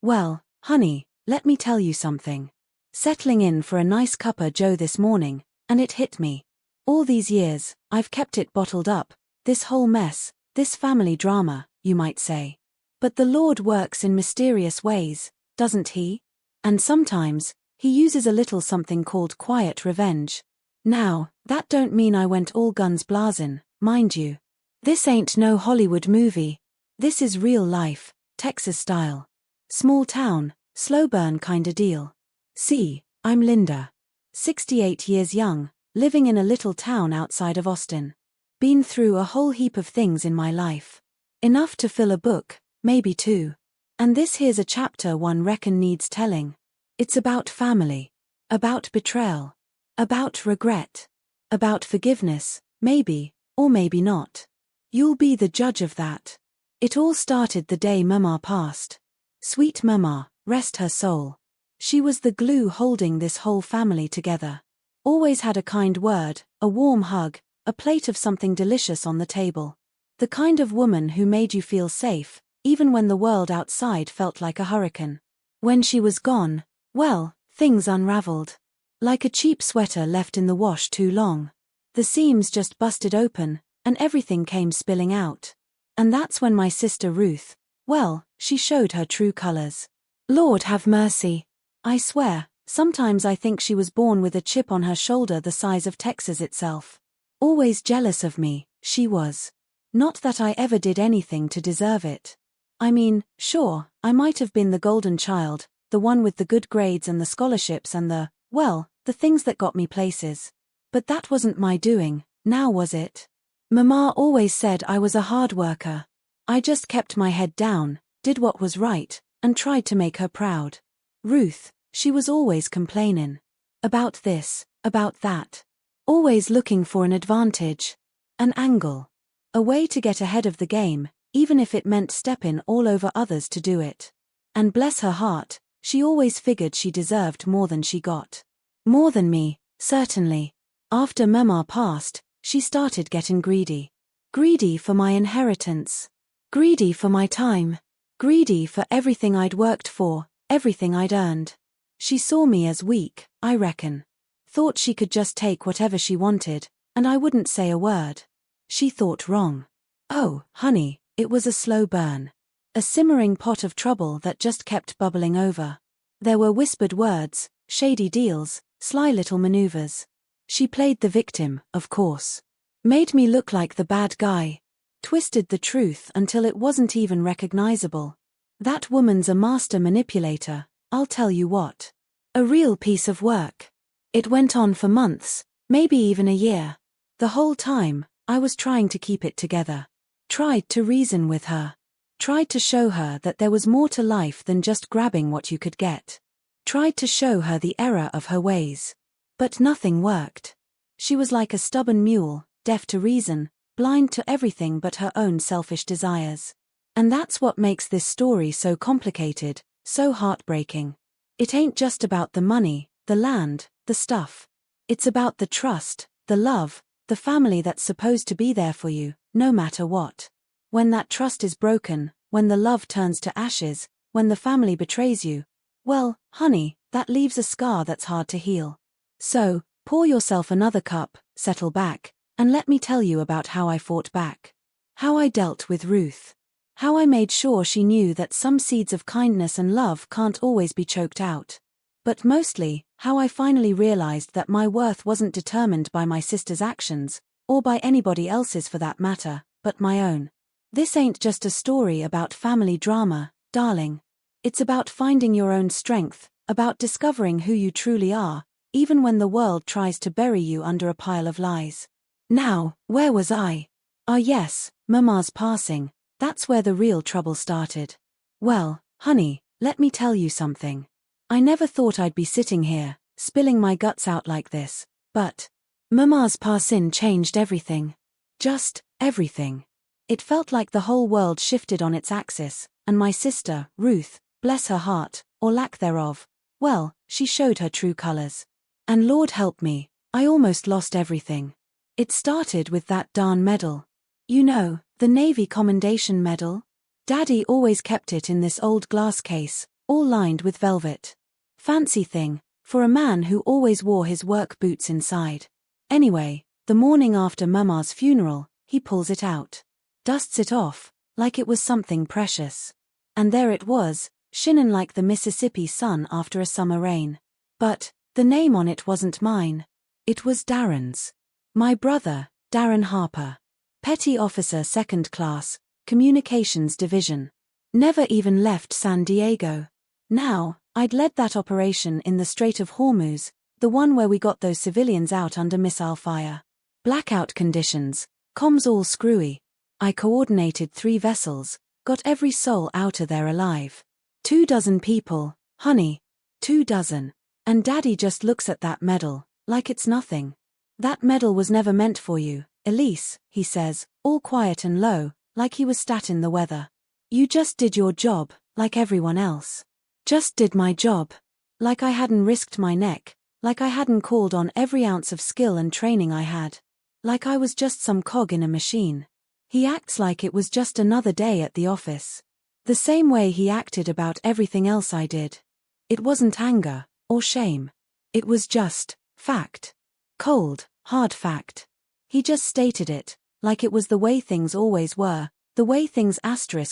Well, honey, let me tell you something. Settling in for a nice cuppa joe this morning, and it hit me. All these years, I've kept it bottled up, this whole mess, this family drama, you might say. But the Lord works in mysterious ways, doesn't he? And sometimes, he uses a little something called quiet revenge. Now, that don't mean I went all guns blazing, mind you. This ain't no Hollywood movie. This is real life, Texas style. Small town, slow burn kinda deal. See, I'm Linda. 68 years young, living in a little town outside of Austin. Been through a whole heap of things in my life. Enough to fill a book, maybe two. And this here's a chapter one reckon needs telling. It's about family. About betrayal. About regret. About forgiveness, maybe, or maybe not. You'll be the judge of that. It all started the day Mama passed. Sweet Mama, rest her soul. She was the glue holding this whole family together. Always had a kind word, a warm hug, a plate of something delicious on the table. The kind of woman who made you feel safe, even when the world outside felt like a hurricane. When she was gone, well, things unraveled. Like a cheap sweater left in the wash too long. The seams just busted open, and everything came spilling out. And that's when my sister Ruth, well, she showed her true colors. Lord have mercy. I swear, sometimes I think she was born with a chip on her shoulder the size of Texas itself. Always jealous of me, she was. Not that I ever did anything to deserve it. I mean, sure, I might have been the golden child, the one with the good grades and the scholarships and the things that got me places. But that wasn't my doing, now was it? Mama always said I was a hard worker. I just kept my head down, did what was right, and tried to make her proud. Ruth, she was always complaining. About this, about that. Always looking for an advantage. An angle. A way to get ahead of the game, even if it meant stepping all over others to do it. And bless her heart, she always figured she deserved more than she got. More than me, certainly. After Mama passed, she started getting greedy. Greedy for my inheritance. Greedy for my time. Greedy for everything I'd worked for, everything I'd earned. She saw me as weak, I reckon. Thought she could just take whatever she wanted, and I wouldn't say a word. She thought wrong. Oh, honey, it was a slow burn. A simmering pot of trouble that just kept bubbling over. There were whispered words, shady deals, sly little maneuvers. She played the victim, of course. Made me look like the bad guy. Twisted the truth until it wasn't even recognizable. That woman's a master manipulator, I'll tell you what. A real piece of work. It went on for months, maybe even a year. The whole time, I was trying to keep it together. Tried to reason with her. Tried to show her that there was more to life than just grabbing what you could get. Tried to show her the error of her ways. But nothing worked. She was like a stubborn mule, deaf to reason, blind to everything but her own selfish desires. And that's what makes this story so complicated, so heartbreaking. It ain't just about the money, the land, the stuff. It's about the trust, the love, the family that's supposed to be there for you, no matter what. When that trust is broken, when the love turns to ashes, when the family betrays you, well, honey, that leaves a scar that's hard to heal. So, pour yourself another cup, settle back, and let me tell you about how I fought back. How I dealt with Ruth. How I made sure she knew that some seeds of kindness and love can't always be choked out. But mostly, how I finally realized that my worth wasn't determined by my sister's actions, or by anybody else's for that matter, but my own. This ain't just a story about family drama, darling. It's about finding your own strength, about discovering who you truly are, even when the world tries to bury you under a pile of lies. Now, where was I? Ah yes, Mama's passing, that's where the real trouble started. Well, honey, let me tell you something. I never thought I'd be sitting here, spilling my guts out like this, but Mama's passing changed everything. Just everything. It felt like the whole world shifted on its axis, and my sister, Ruth, bless her heart, or lack thereof, well, she showed her true colors. And Lord help me, I almost lost everything. It started with that darn medal. You know, the Navy Commendation Medal? Daddy always kept it in this old glass case, all lined with velvet. Fancy thing, for a man who always wore his work boots inside. Anyway, the morning after Mama's funeral, he pulls it out. Dusts it off, like it was something precious. And there it was, shinin' like the Mississippi sun after a summer rain. But the name on it wasn't mine. It was Darren's. My brother, Darren Harper. Petty Officer 2nd Class, Communications Division. Never even left San Diego. Now, I'd led that operation in the Strait of Hormuz, the one where we got those civilians out under missile fire. Blackout conditions, comms all screwy. I coordinated 3 vessels, got every soul out of there alive. 24 people, honey. 24. And Daddy just looks at that medal, like it's nothing. That medal was never meant for you, Elise, he says, all quiet and low, like he was statin' the weather. You just did your job, like everyone else. Just did my job. Like I hadn't risked my neck, like I hadn't called on every ounce of skill and training I had. Like I was just some cog in a machine. He acts like it was just another day at the office. The same way he acted about everything else I did. It wasn't anger, or shame. It was just fact. Cold, hard fact. He just stated it, like it was the way things always were, the way things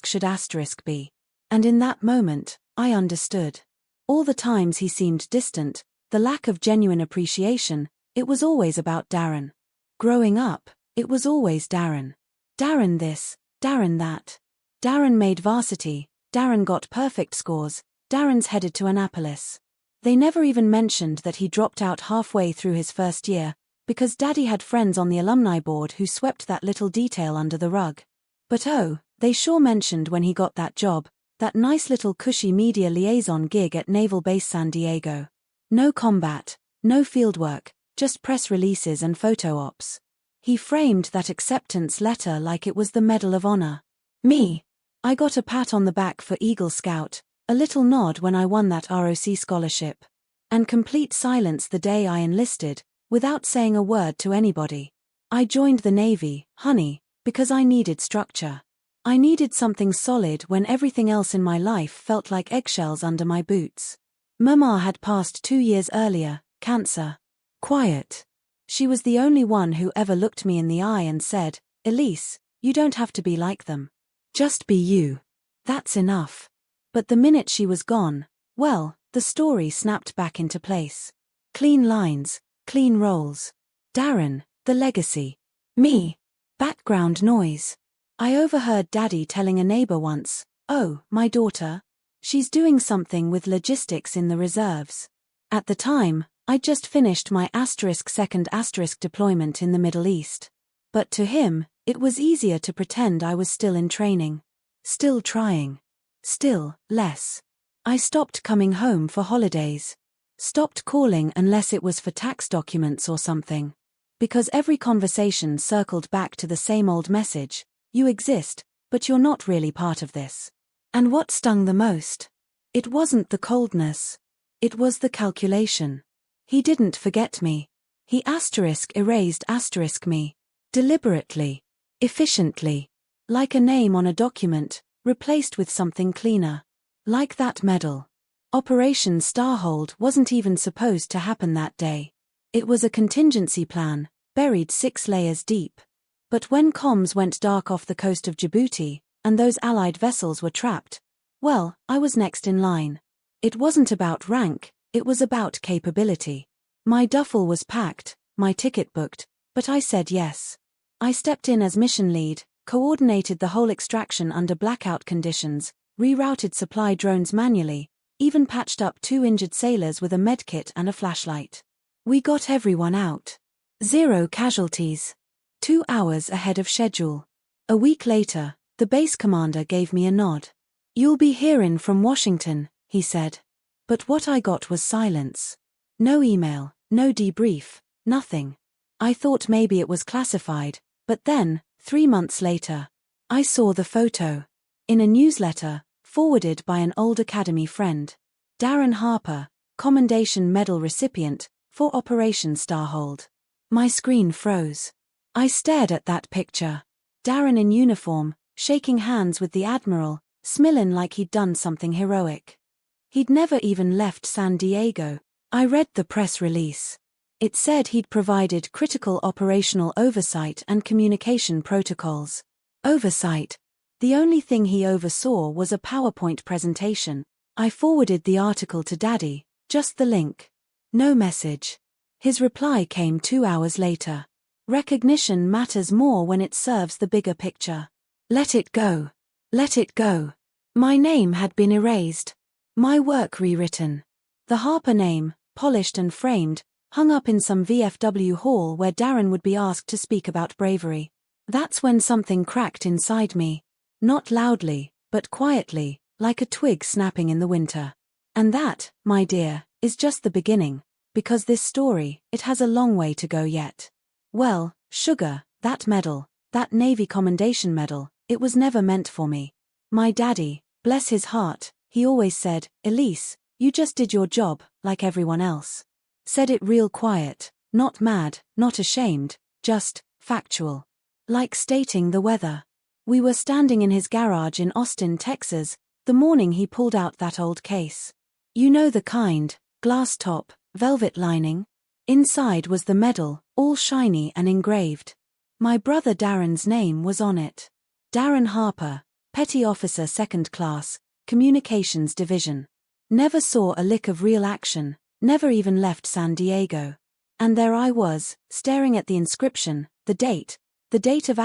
should be. And in that moment, I understood. All the times he seemed distant, the lack of genuine appreciation, it was always about Darren. Growing up, it was always Darren. Darren this, Darren that. Darren made varsity, Darren got perfect scores, Darren's headed to Annapolis. They never even mentioned that he dropped out halfway through his first year, because Daddy had friends on the alumni board who swept that little detail under the rug. But oh, they sure mentioned when he got that job, that nice little cushy media liaison gig at Naval Base San Diego. No combat, no fieldwork, just press releases and photo ops. He framed that acceptance letter like it was the Medal of Honor. Me. I got a pat on the back for Eagle Scout, a little nod when I won that ROC scholarship. And complete silence the day I enlisted, without saying a word to anybody. I joined the Navy, honey, because I needed structure. I needed something solid when everything else in my life felt like eggshells under my boots. Mama had passed 2 years earlier, cancer. Quiet. She was the only one who ever looked me in the eye and said, Elise, you don't have to be like them. Just be you. That's enough. But the minute she was gone, well, the story snapped back into place. Clean lines, clean roles. Darren, the legacy. Me. Background noise. I overheard Daddy telling a neighbor once, oh, my daughter. She's doing something with logistics in the reserves. At the time, I'd just finished my *2 deployment in the Middle East. But to him, it was easier to pretend I was still in training. Still trying. Still, less. I stopped coming home for holidays. Stopped calling unless it was for tax documents or something. Because every conversation circled back to the same old message, you exist, but you're not really part of this. And what stung the most? It wasn't the coldness. It was the calculation. He didn't forget me. He *erased me. Deliberately. Efficiently. Like a name on a document, replaced with something cleaner. Like that medal. Operation Starhold wasn't even supposed to happen that day. It was a contingency plan, buried 6 layers deep. But when comms went dark off the coast of Djibouti, and those Allied vessels were trapped, well, I was next in line. It wasn't about rank, it was about capability. My duffel was packed, my ticket booked, but I said yes. I stepped in as mission lead, coordinated the whole extraction under blackout conditions, rerouted supply drones manually, even patched up 2 injured sailors with a medkit and a flashlight. We got everyone out. 0 casualties. 2 hours ahead of schedule. A week later, the base commander gave me a nod. You'll be hearin' from Washington, he said. But what I got was silence. No email, no debrief, nothing. I thought maybe it was classified, but then, 3 months later, I saw the photo. In a newsletter, forwarded by an old academy friend. Darren Harper, Commendation Medal recipient, for Operation Starhold. My screen froze. I stared at that picture. Darren in uniform, shaking hands with the Admiral, smilin' like he'd done something heroic. He'd never even left San Diego. I read the press release. It said he'd provided critical operational oversight and communication protocols. Oversight. The only thing he oversaw was a PowerPoint presentation. I forwarded the article to Daddy, just the link. No message. His reply came 2 hours later. Recognition matters more when it serves the bigger picture. Let it go. Let it go. My name had been erased. My work rewritten. The Harper name, polished and framed, hung up in some VFW hall where Darren would be asked to speak about bravery. That's when something cracked inside me. Not loudly, but quietly, like a twig snapping in the winter. And that, my dear, is just the beginning, because this story, it has a long way to go yet. Well, sugar, that medal, that Navy Commendation Medal, it was never meant for me. My daddy, bless his heart, he always said, Elise, you just did your job, like everyone else. Said it real quiet, not mad, not ashamed, just factual. Like stating the weather. We were standing in his garage in Austin, Texas, the morning he pulled out that old case. You know the kind, glass top, velvet lining. Inside was the medal, all shiny and engraved. My brother Darren's name was on it. Darren Harper, Petty Officer 2nd Class, Communications Division. Never saw a lick of real action, never even left San Diego. And there I was, staring at the inscription, the date of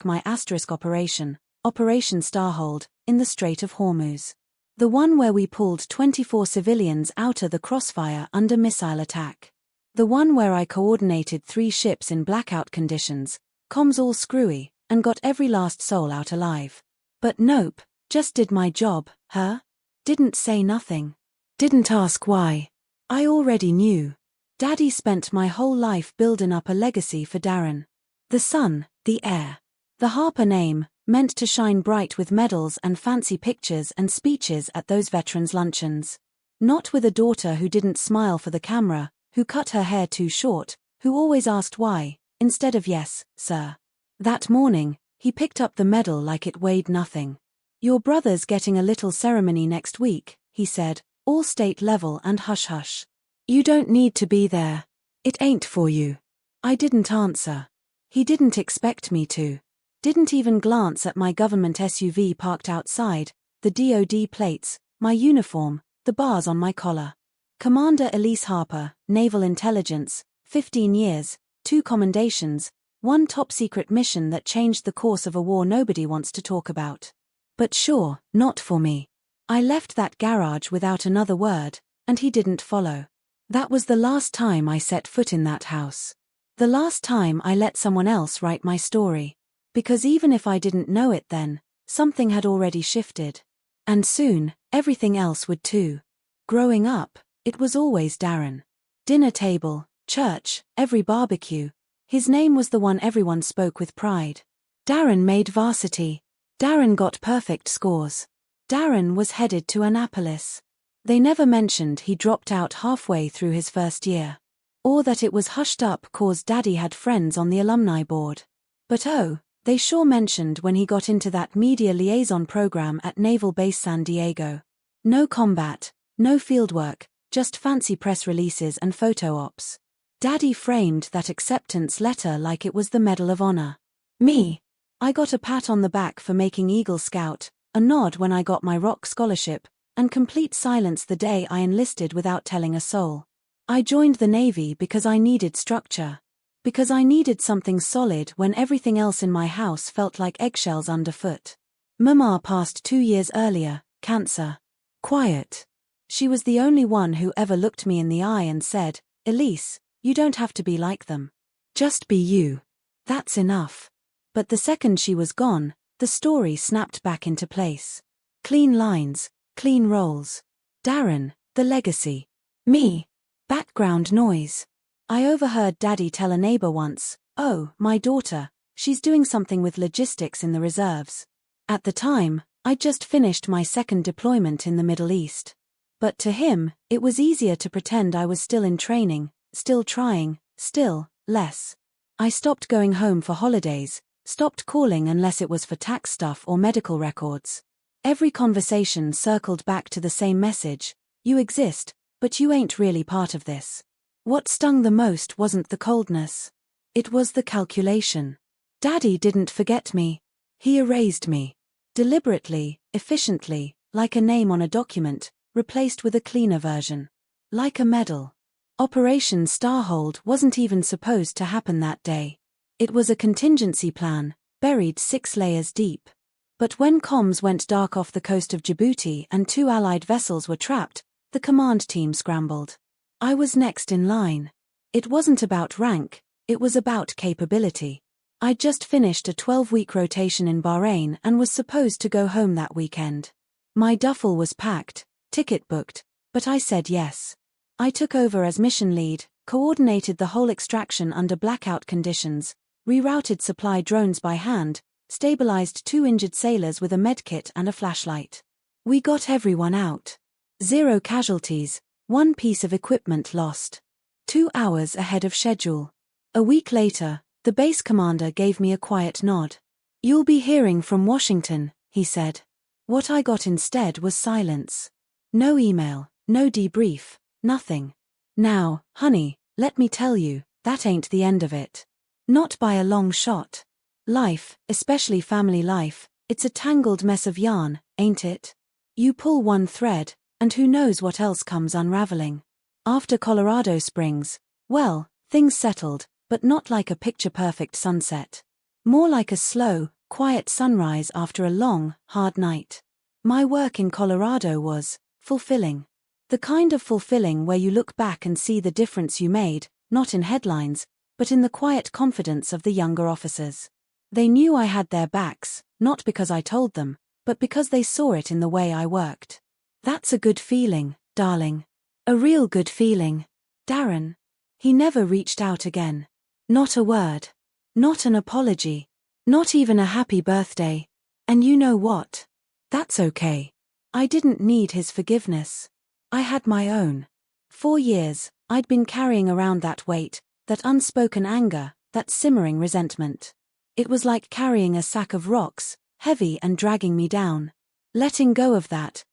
my operation, Operation Starhold, in the Strait of Hormuz. The one where we pulled 24 civilians out of the crossfire under missile attack. The one where I coordinated 3 ships in blackout conditions, comms all screwy, and got every last soul out alive. But nope, just did my job, huh? Didn't say nothing. Didn't ask why. I already knew. Daddy spent my whole life building up a legacy for Darren. The sun, the air. The Harper name, meant to shine bright with medals and fancy pictures and speeches at those veterans' luncheons. Not with a daughter who didn't smile for the camera, who cut her hair too short, who always asked why, instead of yes, sir. That morning, he picked up the medal like it weighed nothing. Your brother's getting a little ceremony next week, he said, all state level and hush-hush. You don't need to be there. It ain't for you. I didn't answer. He didn't expect me to. Didn't even glance at my government SUV parked outside, the DoD plates, my uniform, the bars on my collar. Commander Elise Harper, Naval Intelligence, 15 years, 2 commendations, 1 top-secret mission that changed the course of a war nobody wants to talk about. But sure, not for me. I left that garage without another word, and he didn't follow. That was the last time I set foot in that house. The last time I let someone else write my story. Because even if I didn't know it then, something had already shifted. And soon, everything else would too. Growing up, it was always Darren. Dinner table, church, every barbecue. His name was the one everyone spoke with pride. Darren made varsity. Darren got perfect scores. Darren was headed to Annapolis. They never mentioned he dropped out halfway through his first year. Or that it was hushed up cause Daddy had friends on the alumni board. But oh, they sure mentioned when he got into that media liaison program at Naval Base San Diego. No combat, no fieldwork, just fancy press releases and photo ops. Daddy framed that acceptance letter like it was the Medal of Honor. Me. I got a pat on the back for making Eagle Scout, a nod when I got my ROC scholarship, and complete silence the day I enlisted without telling a soul. I joined the Navy because I needed structure. Because I needed something solid when everything else in my house felt like eggshells underfoot. Mama passed 2 years earlier, cancer. Quiet. She was the only one who ever looked me in the eye and said, Elise, you don't have to be like them. Just be you. That's enough. But the second she was gone, the story snapped back into place. Clean lines, clean roles. Darren, the legacy. Me. Background noise. I overheard Daddy tell a neighbor once, oh, my daughter, she's doing something with logistics in the reserves. At the time, I'd just finished my 2nd deployment in the Middle East. But to him, it was easier to pretend I was still in training, still trying, still, less. I stopped going home for holidays, stopped calling unless it was for tax stuff or medical records. Every conversation circled back to the same message, You exist, but you ain't really part of this. What stung the most wasn't the coldness. It was the calculation. Daddy didn't forget me. He erased me. Deliberately, efficiently, like a name on a document, replaced with a cleaner version. Like a medal. Operation Starhold wasn't even supposed to happen that day. It was a contingency plan, buried 6 layers deep. But when comms went dark off the coast of Djibouti and 2 Allied vessels were trapped, the command team scrambled. I was next in line. It wasn't about rank, it was about capability. I'd just finished a 12-week rotation in Bahrain and was supposed to go home that weekend. My duffel was packed, ticket booked, but I said yes. I took over as mission lead, coordinated the whole extraction under blackout conditions, rerouted supply drones by hand, stabilized 2 injured sailors with a medkit and a flashlight. We got everyone out. 0 casualties, 1 piece of equipment lost. 2 hours ahead of schedule. A week later, the base commander gave me a quiet nod. "You'll be hearing from Washington," he said. What I got instead was silence. No email, no debrief, nothing. Now, honey, let me tell you, that ain't the end of it. Not by a long shot. Life, especially family life, it's a tangled mess of yarn, ain't it? You pull one thread, and who knows what else comes unraveling. After Colorado Springs, well, things settled, but not like a picture-perfect sunset. More like a slow, quiet sunrise after a long, hard night. My work in Colorado was fulfilling. The kind of fulfilling where you look back and see the difference you made, not in headlines, but in the quiet confidence of the younger officers. They knew I had their backs, not because I told them, but because they saw it in the way I worked. That's a good feeling, darling. A real good feeling. Darren. He never reached out again. Not a word. Not an apology. Not even a happy birthday. And you know what? That's okay. I didn't need his forgiveness. I had my own. 4 years, I'd been carrying around that weight, that unspoken anger, that simmering resentment. It was like carrying a sack of rocks, heavy and dragging me down. Letting go of that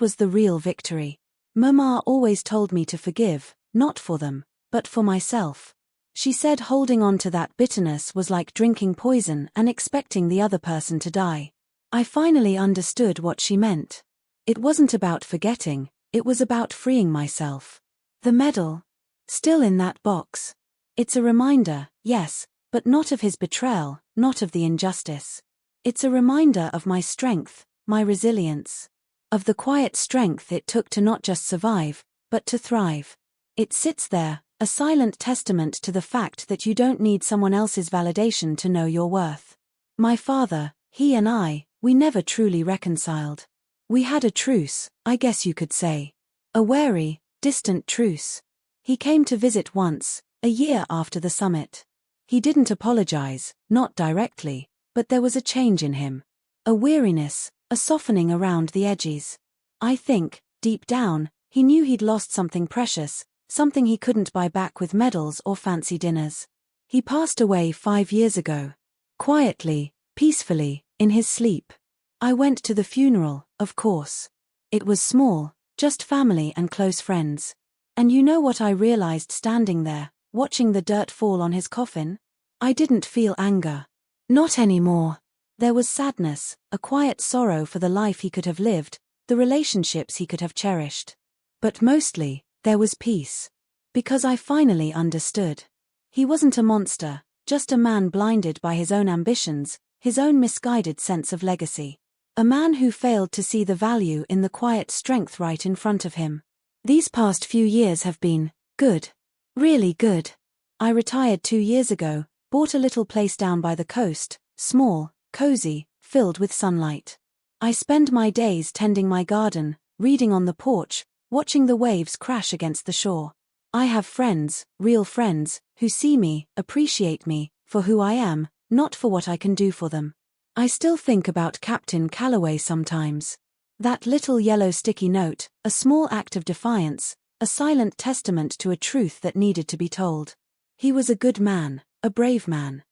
was the real victory. Mama always told me to forgive, not for them, but for myself. She said holding on to that bitterness was like drinking poison and expecting the other person to die. I finally understood what she meant. It wasn't about forgetting, it was about freeing myself. The medal? Still in that box. It's a reminder, yes, but not of his betrayal, not of the injustice. It's a reminder of my strength, my resilience. Of the quiet strength it took to not just survive, but to thrive. It sits there, a silent testament to the fact that you don't need someone else's validation to know your worth. My father, he and I, we never truly reconciled. We had a truce, I guess you could say. A wary, distant truce. He came to visit once, a year after the summit. He didn't apologize, not directly, but there was a change in him. A weariness, a softening around the edges. I think, deep down, he knew he'd lost something precious, something he couldn't buy back with medals or fancy dinners. He passed away 5 years ago. Quietly, peacefully, in his sleep. I went to the funeral, of course. It was small, just family and close friends. And you know what I realized standing there, watching the dirt fall on his coffin? I didn't feel anger. Not anymore. There was sadness, a quiet sorrow for the life he could have lived, the relationships he could have cherished. But mostly, there was peace. Because I finally understood. He wasn't a monster, just a man blinded by his own ambitions, his own misguided sense of legacy. A man who failed to see the value in the quiet strength right in front of him. These past few years have been good. Really good. I retired 2 years ago, bought a little place down by the coast, small, cozy, filled with sunlight. I spend my days tending my garden, reading on the porch, watching the waves crash against the shore. I have friends, real friends, who see me, appreciate me, for who I am, not for what I can do for them. I still think about Captain Calloway sometimes. That little yellow sticky note, a small act of defiance, a silent testament to a truth that needed to be told. He was a good man, a brave man.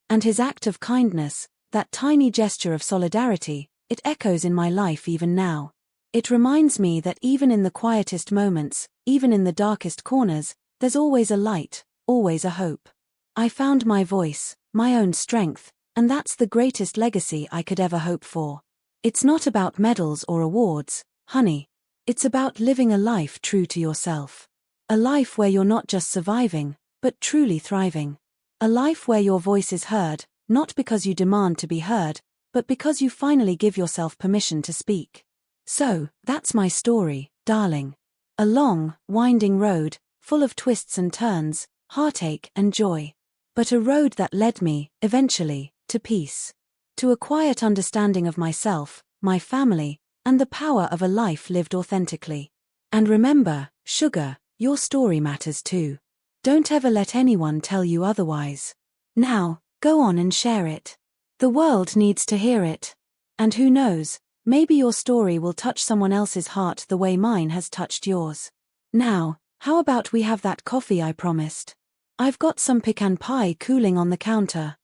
And his act of kindness, that tiny gesture of solidarity, it echoes in my life even now. It reminds me that even in the quietest moments, even in the darkest corners, there's always a light, always a hope. I found my voice, my own strength, and that's the greatest legacy I could ever hope for. It's not about medals or awards, honey. It's about living a life true to yourself. A life where you're not just surviving, but truly thriving. A life where your voice is heard, not because you demand to be heard, but because you finally give yourself permission to speak. So, that's my story, darling. A long, winding road, full of twists and turns, heartache and joy. But a road that led me, eventually, to peace. To a quiet understanding of myself, my family, and the power of a life lived authentically. And remember, sugar, your story matters too. Don't ever let anyone tell you otherwise. Now, go on and share it. The world needs to hear it. And who knows, maybe your story will touch someone else's heart the way mine has touched yours. Now, how about we have that coffee I promised? I've got some pecan pie cooling on the counter.